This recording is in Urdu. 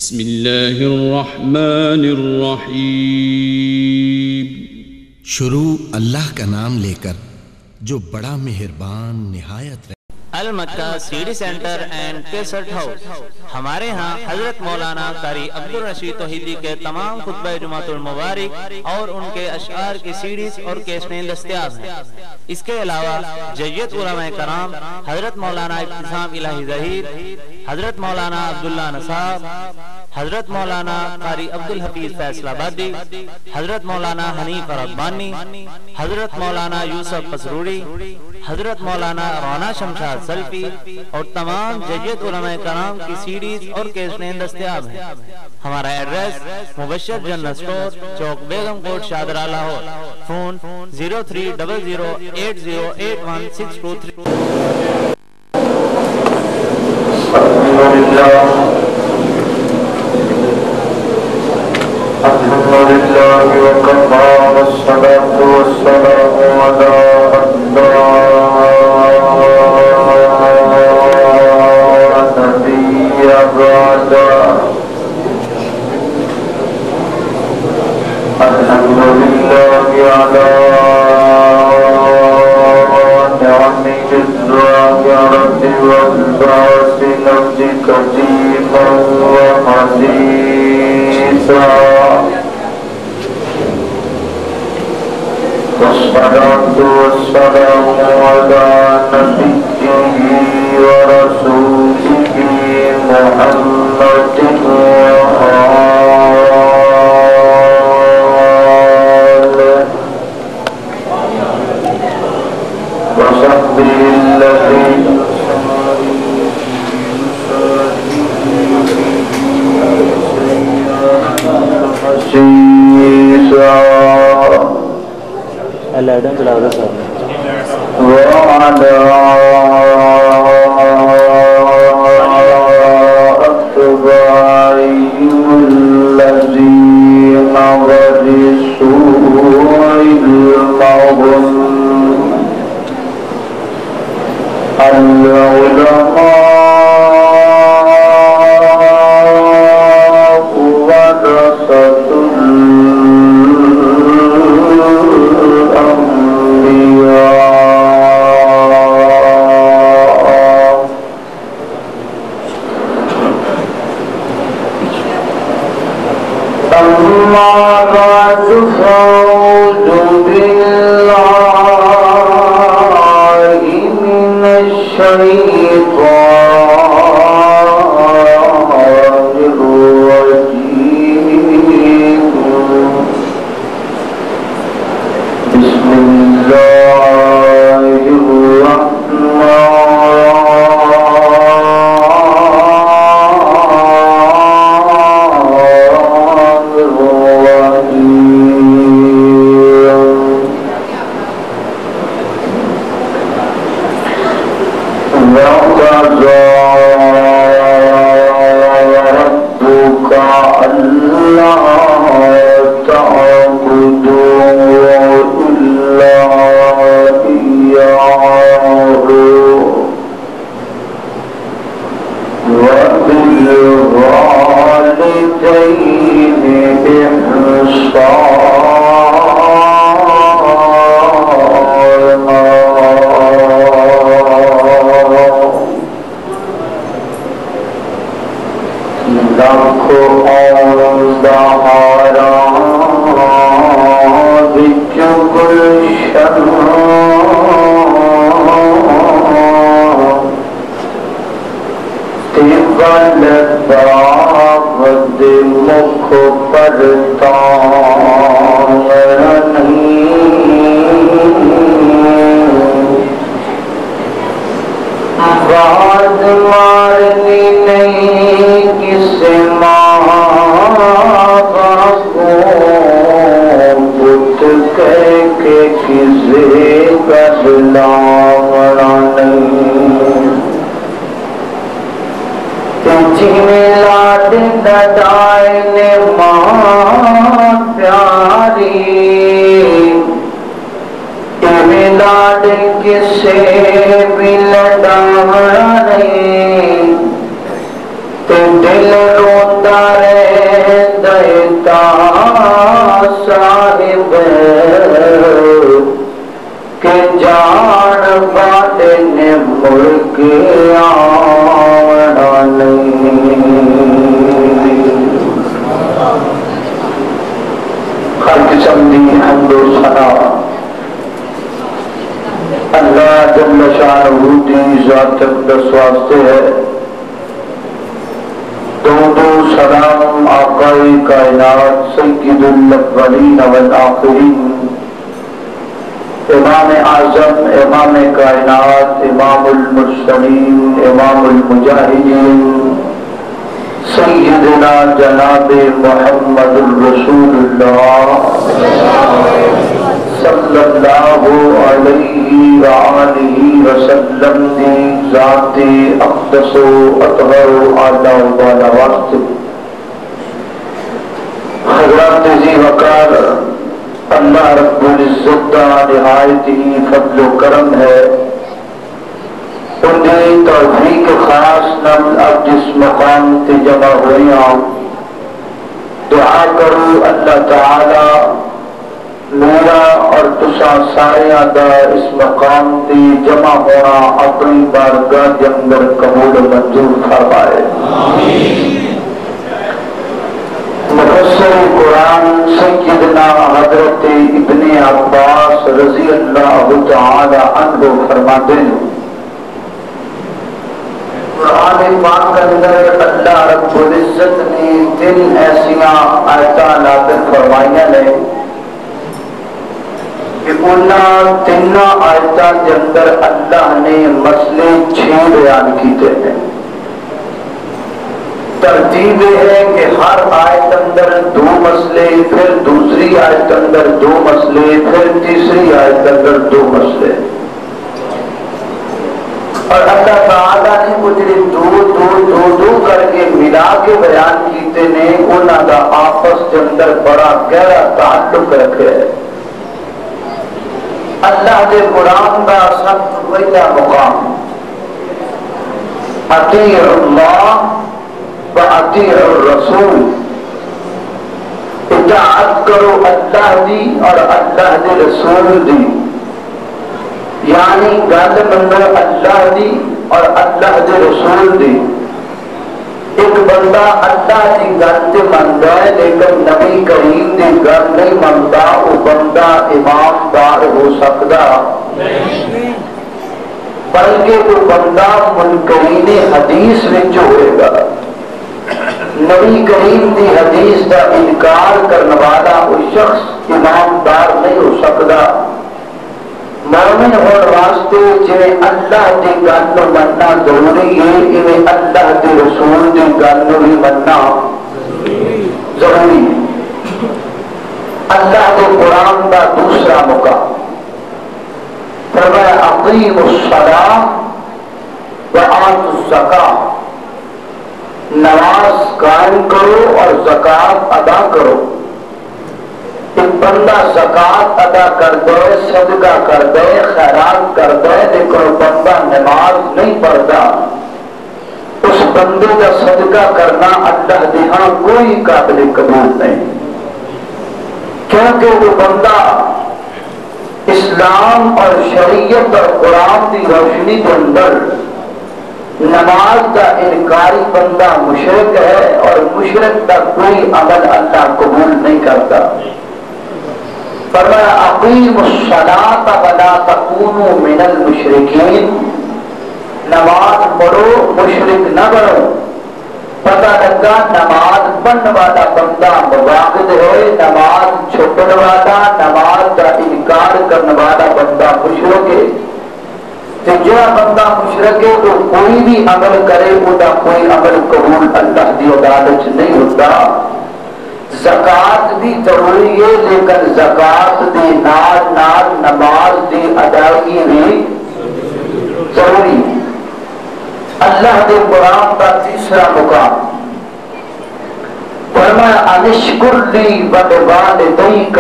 بسم اللہ الرحمن الرحیم۔ شروع اللہ کا نام لے کر جو بڑا مہربان نہایت Al Makkah CD center and cassette house. ہمارے ہاں حضرت مولانا قاری عبدالرشید توحیدی کے تمام خطبہ جمعۃ المبارک اور ان کے اشعار کی سیڈیز اور کیسٹیں دستیاب ہیں۔ اس کے علاوہ جید علماء کرام حضرت مولانا ابتسام الہی ظہیر، حضرت مولانا عبداللہ نصاب، حضرت مولانا قاری عبدالحفیظ فیصل آبادی، حضرت مولانا حنیف ربانی، حضرت مولانا یوسف قصروری، حضرت مولانا رانا شمشاد سلفی اور تمام جید علماء کرام کی سیڈیز اور کیسٹیں دستیاب ہیں۔ ہمارا ایڈریس مبشر جنرل سٹور، چوک بیگم کوٹ، شادرہ، لاہور۔ فون 0300808163۔ الحمدللہ وکفا والصلاة والسلام علی نبی بعد۔ الحمدللہ علی نعمه الظاهرة والباطنة قديما وحديثا، والصلاة والسلام على نبيه ورسوله محمد وآله وصحبه الذين اللہ چلا صاحب وعلى أتباعهم الذين ورثوا علمهم العلماء ورثة دل روتا کہ جان والے نے مڑ کے آنا نہیں۔ ہر قسم دی حمد و ثنا اللہ جل شانہ دی ذات اقدس واسطے ہے۔ درود و سلام آقا کائنات سید الاولین والآخرین امام اعظم امام کائنات امام المرسلین امام المجاہدین سیدنا جناب محمد الرسول اللہ صلی اللہ علیہ وآلہ وسلم دی ذات اقدس و اطہر و اعلی و بالا واسطے حضرات ذی وقار اللہ رب العزت کا نہایت ہی فضل و کرم ہے۔ انہیں توفیق خاص نم اب جس مقام تے جمع ہوئی ہوں دعا کرو اللہ تعالی میرا اور تسا سارے دا اس مقام تے جمع ہونا اپنی بارگاہ کے اندر قبول و منظور فرمائے۔ مفسر قرآن سیدنا حضرت ابن عباس رضی اللہ تعالی عنہ فرماتے ہیں قرآن پاک کے اندر اللہ رب العزت نے 3 ایسیاں آیتاں نازل فرمائیاں نے کہ انہاں 3 آیتاں کے اندر اللہ نے مسئلے 6 بیان کیتے ہیں۔ ترتیب ہے کہ ہر آیت اندر 2 مسئلے، پھر دوسری آیت اندر 2 مسئلے، پھر تیسری آیت اندر 2 مسئلے، اور اللہ تعالیٰ نے کچھ دو کر کے ملا کے بیان کیتے نے انہاں دا آپس کے اندر بڑا گہرا تعلق رکھے ہے۔ اللہ کے قرآن کا سب سے پہلا مقام اطیع اللہ وَأَطِيعُ الرَّسُولِ اطاعت کرو اللہ دی اور اللہ دے رسول دی، یعنی گل منو اللہ دی اور اللہ دے رسول دی۔ ایک بندہ اللہ دی گل تے مندا ہے لیکن نبی کریم دی گل نہیں مندا، وہ بندہ ایماندار ہو سکدا نہیں، بلکہ وہ بندہ منکرین حدیث وچ ہوئے گا۔ نبی کریم دی حدیث کا انکار کرنے والا وہ شخص ایماندار نہیں ہو سکتا۔ مومن ہونے واسطے جویں اللہ دی گل نوں مننا ضروری ہے، ایویں اللہ دے رسول دی گل نوں بھی مننا ضروری ہے۔ اللہ کے قرآن کا دوسرا مقام فرمایا اقیموا الصلاۃ وآتوا الزکاۃ، نماز قائم کرو اور زکوٰۃ ادا کرو۔ ایک بندہ زکوٰۃ ادا کر دے، صدقہ کر دے، خیرات کر دے، لیکن بندہ نماز نہیں پڑھتا، اس بندے کا صدقہ کرنا اللہ دے ہاں کوئی قابل قبول نہیں، کیونکہ وہ بندہ اسلام اور شریعت اور قرآن کی روشنی کے اندر نماز کا انکاری بندہ مشرک ہے، اور مشرک کا کوئی عمل اللہ قبول نہیں کرتا۔ فرمایا اقیموا الصلاۃ ولا تکونوا من المشرکین، نماز پڑھو مشرک نہ بنو۔ پتہ لگا نماز پڑھنے والا بندہ مواقد ہے، نماز چھوڑنے والا، نماز کا انکار کرنے والا بندہ مشرک ہے۔ کہ جو بندہ مشرک ہے وہ کوئی بھی عمل کرے وہ کوئی عمل قبول اللہ دی عدالت نہیں ہوتا۔ زکوٰۃ بھی ضروری ہے لیکن زکوٰۃ دی نال نال نماز دی ادائیگی بھی ضروری ہے۔ اللہ کے قرآن کا تیسرا مقام فرمایا انشکر لی ولوالدیک،